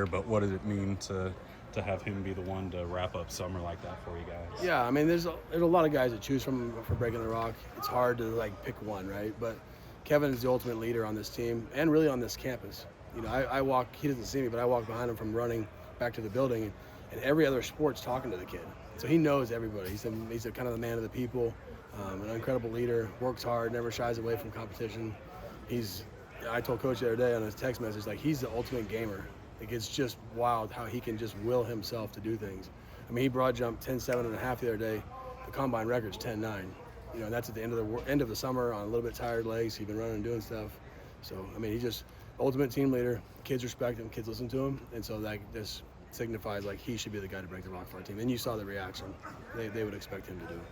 but what did it mean to have him be the one to wrap up summer like that for you guys? Yeah, I mean, there's a lot of guys to choose from for breaking the rock. It's hard to pick one, right? But Kevin is the ultimate leader on this team and really on this campus. I walk. He doesn't see me, but I walk behind him from running back to the building, and every other sport's talking to the kid. So he knows everybody. He's a kind of the man of the people, an incredible leader. Works hard, never shies away from competition. I told Coach the other day on his text message, he's the ultimate gamer. It's just wild how he can just will himself to do things. I mean, he broad jumped 10.7 and a half the other day. The combine record's 10.9. And that's at the end of the summer on a little bit tired legs. He's been running and doing stuff. So I mean, he's just ultimate team leader. Kids respect him. Kids listen to him. And so this signifies he should be the guy to break the rock for our team. And you saw the reaction. They would expect him to do it.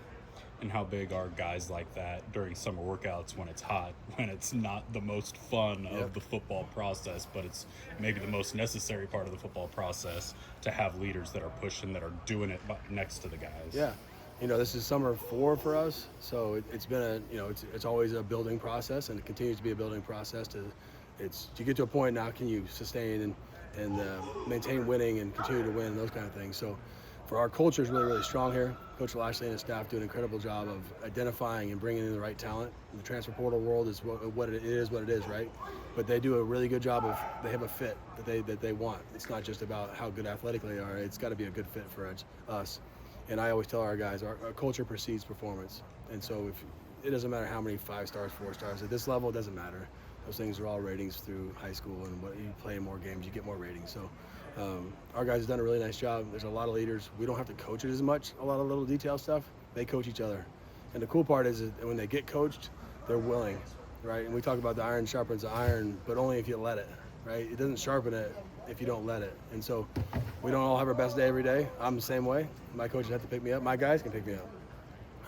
And how big are guys like that during summer workouts when it's hot, when it's not the most fun of the football process, but it's maybe the most necessary part of the football process to have leaders that are pushing, that are doing it next to the guys? Yeah. This is summer 4 for us, so it's been it's always a building process, and it continues to be a building process. To get to a point now, can you sustain and maintain winning and continue to win and those kind of things. So for our culture is really, really strong here. Coach Lashley and his staff do an incredible job of identifying and bringing in the right talent. The transfer portal world is what it is, right? But they do a really good job of, they have a fit that they want. It's not just about how good athletically they are. It's got to be a good fit for us. And I always tell our guys, our culture precedes performance. And so it doesn't matter how many 5 stars, 4 stars. At this level, it doesn't matter. Those things are all ratings through high school, and what you play more games, you get more ratings. So our guys have done a really nice job. There's a lot of leaders. We don't have to coach it as much, a lot of little detail stuff. They coach each other. And the cool part is that when they get coached, they're willing, right? And we talk about the iron sharpens the iron, but only if you let it, right? It doesn't sharpen it if you don't let it. And so we don't all have our best day every day. I'm the same way. My coaches have to pick me up. My guys can pick me up,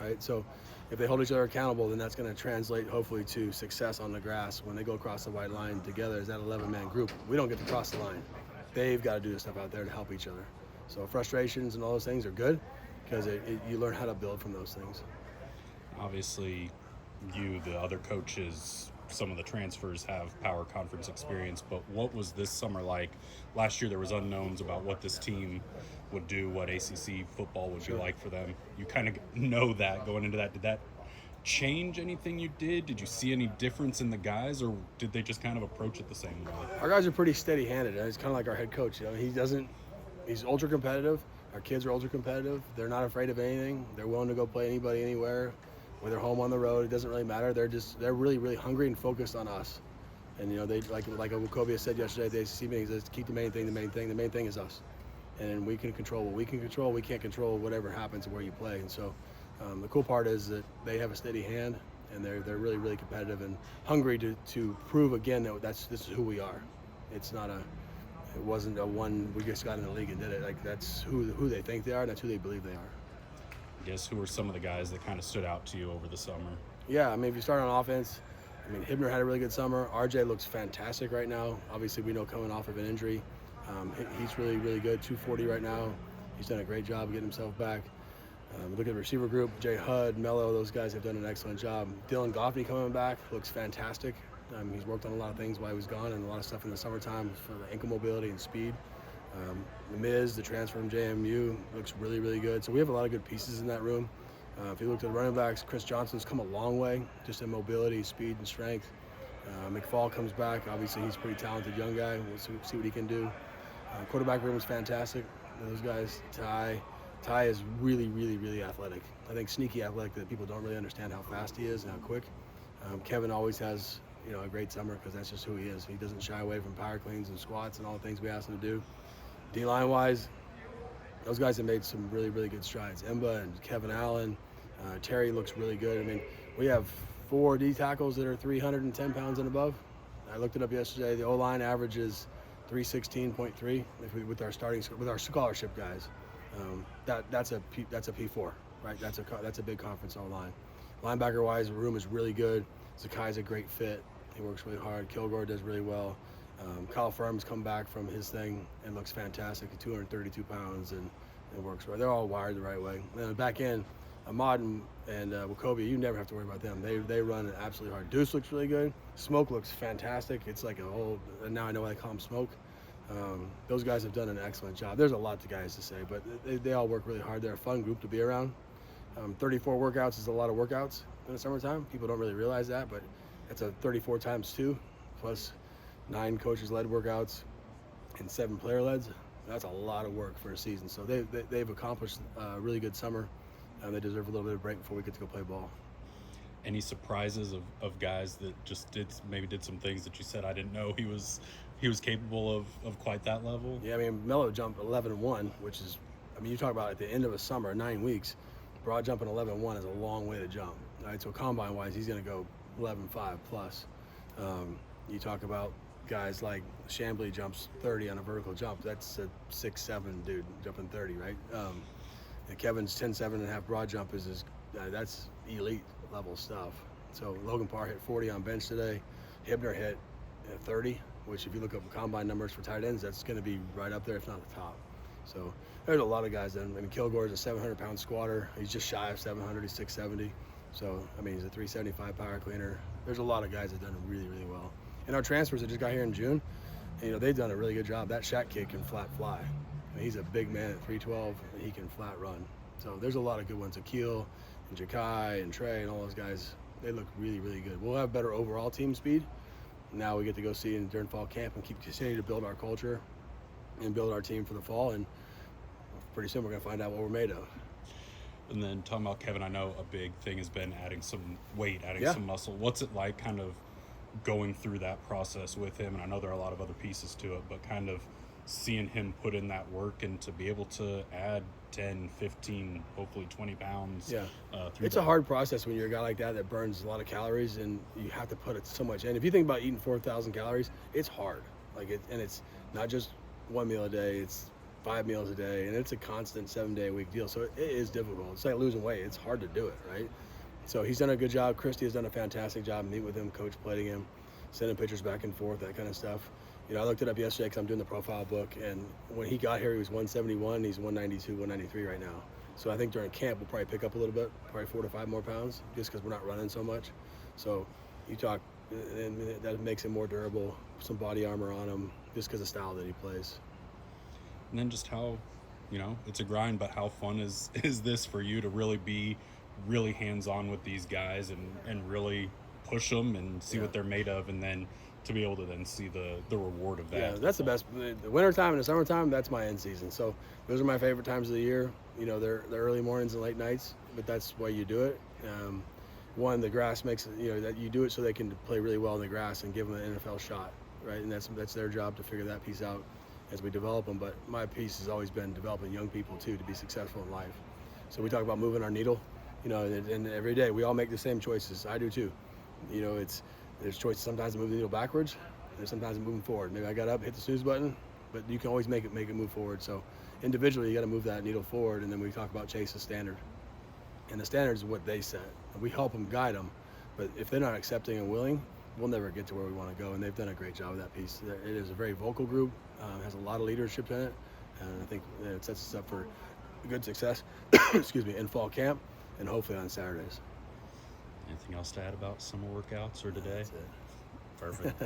right? So if they hold each other accountable, then that's going to translate hopefully to success on the grass when they go across the white line together as that 11-man group. We don't get to cross the line. They've got to do the stuff out there to help each other. So frustrations and all those things are good because you learn how to build from those things. Obviously, the other coaches, some of the transfers have power conference experience, but what was this summer like? Last year there was unknowns about what this team would do, what ACC football would be like for them. You kind of know that going into that. Did that change anything you did? Did you see any difference in the guys, or did they just kind of approach it the same way? Our guys are pretty steady-handed. He's kind of like our head coach. He's ultra competitive. Our kids are ultra competitive. They're not afraid of anything. They're willing to go play anybody anywhere. Whether home on the road, it doesn't really matter. They're really, really hungry and focused on us. And they like Wachovia said yesterday at the ACC meeting, he says, keep the main thing. The main thing is us. And we can control what we can control. We can't control whatever happens where you play. And so the cool part is that they have a steady hand, and they're really, really competitive and hungry to prove again that this is who we are. It wasn't a one we just got in the league and did it. That's who they think they are, and that's who they believe they are. I guess who were some of the guys that kind of stood out to you over the summer? Yeah, I mean, if you start on offense, Hibner had a really good summer. RJ looks fantastic right now. Obviously, we know coming off of an injury. He's really, really good, 240 right now. He's done a great job of getting himself back. Look at the receiver group, Jay Hudd, Mello, those guys have done an excellent job. Dylan Goffney coming back looks fantastic. He's worked on a lot of things while he was gone, and a lot of stuff in the summertime for the ankle mobility and speed. The Miz, the transfer from JMU, looks really, really good. So we have a lot of good pieces in that room. If you look at the running backs, Chris Johnson's come a long way, just in mobility, speed, and strength. McFall comes back. Obviously, he's a pretty talented young guy. We'll see what he can do. Quarterback room is fantastic. Those guys, Ty is really, really, really athletic. I think sneaky athletic that people don't really understand how fast he is and how quick. Kevin always has a great summer because that's just who he is. He doesn't shy away from power cleans and squats and all the things we ask him to do. D-line wise, those guys have made some really, really good strides. Emba and Kevin Allen, Terry looks really good. We have 4 D tackles that are 310 pounds and above. I looked it up yesterday. The O-line average is 316.3 with our scholarship guys. That's a P4, right? That's a big conference O-line. Linebacker wise, the room is really good. Zakai's a great fit. He works really hard. Kilgore does really well. Kyle Firm's come back from his thing and looks fantastic at 232 pounds and works well. They're all wired the right way. And then back end, Ahmad and Wachovia, you never have to worry about them. They run it absolutely hard. Deuce looks really good. Smoke looks fantastic. It's like now I know why they call him Smoke. Those guys have done an excellent job. There's a lot to guys to say, but they all work really hard. They're a fun group to be around. 34 workouts is a lot of workouts in the summertime. People don't really realize that, but it's a 34 times 2 plus 9 coaches-led workouts and 7 player-leds. That's a lot of work for a season. So they've accomplished a really good summer, and they deserve a little bit of break before we get to go play ball. Any surprises of guys that just did some things that you said I didn't know he was capable of quite that level? Yeah, I mean, Mello jumped 11-1, which is, I mean, you talk about at the end of a summer, 9 weeks, broad jumping 11-1 is a long way to jump. Right, so combine-wise, he's going to go 11.5 plus. You talk about guys like Chambly jumps 30 on a vertical jump. That's a 6'7" dude jumping 30, right? And Kevin's 10.7.5 broad jump that's elite level stuff. So Logan Parr hit 40 on bench today. Hibner hit 30, which if you look up combine numbers for tight ends, that's going to be right up there, if not the top. So there's a lot of guys. I mean, Kilgore's a 700-pound squatter. He's just shy of 700. He's 670. So, I mean, he's a 375 power cleaner. There's a lot of guys that have done really, really well. And our transfers that just got here in June, they've done a really good job. That Shaq kid can flat fly. I mean, he's a big man at 312, and he can flat run. So there's a lot of good ones. Akil and Jakai and Trey and all those guys, they look really, really good. We'll have better overall team speed. Now we get to go see during fall camp and continue to build our culture and build our team for the fall. And pretty soon we're going to find out what we're made of. And then talking about Kevin, I know a big thing has been adding some weight, adding some muscle. What's it like kind of going through that process with him? And I know there are a lot of other pieces to it, but kind of seeing him put in that work and to be able to add 10, 15, hopefully 20 pounds. Yeah, through it's a hard process when you're a guy like that burns a lot of calories, and you have to put it so much in. If you think about eating 4,000 calories, it's hard. And it's not just one meal a day, it's 5 meals a day, and it's a constant 7-day-a-week deal. So it is difficult. It's like losing weight. It's hard to do it, right? So he's done a good job. Christy has done a fantastic job. Meet with him, coach plating him, sending pictures back and forth, that kind of stuff. I looked it up yesterday because I'm doing the profile book, and when he got here, he was 171. He's 192, 193 right now. So I think during camp, we'll probably pick up a little bit, probably 4 to 5 more pounds, just because we're not running so much. So you talk, and that makes him more durable, some body armor on him, just because of the style that he plays. And then just how, it's a grind, but how fun is this for you to really be really hands-on with these guys and really push them and see what they're made of, and then to be able to then see the reward of that. Yeah, that's the best. The wintertime and the summertime, that's my end season. So those are my favorite times of the year. They're the early mornings and late nights, but that's why you do it. One, the grass makes it, that you do it so they can play really well in the grass and give them an NFL shot, right? And that's their job to figure that piece out as we develop them. But my piece has always been developing young people too to be successful in life. So we talk about moving our needle, and every day we all make the same choices. I do too. There's choices sometimes to move the needle backwards, and sometimes moving forward. Maybe I got up, hit the snooze button, but you can always make it move forward. So individually, you got to move that needle forward, and then we talk about Chase's standard. And the standard is what they set. And we help them, guide them, but if they're not accepting and willing, we'll never get to where we want to go. And they've done a great job of that piece. It is a very vocal group, has a lot of leadership in it, and I think it sets us up for good success. In fall camp, and hopefully on Saturdays. Anything else to add about summer workouts or today? That's it. Perfect.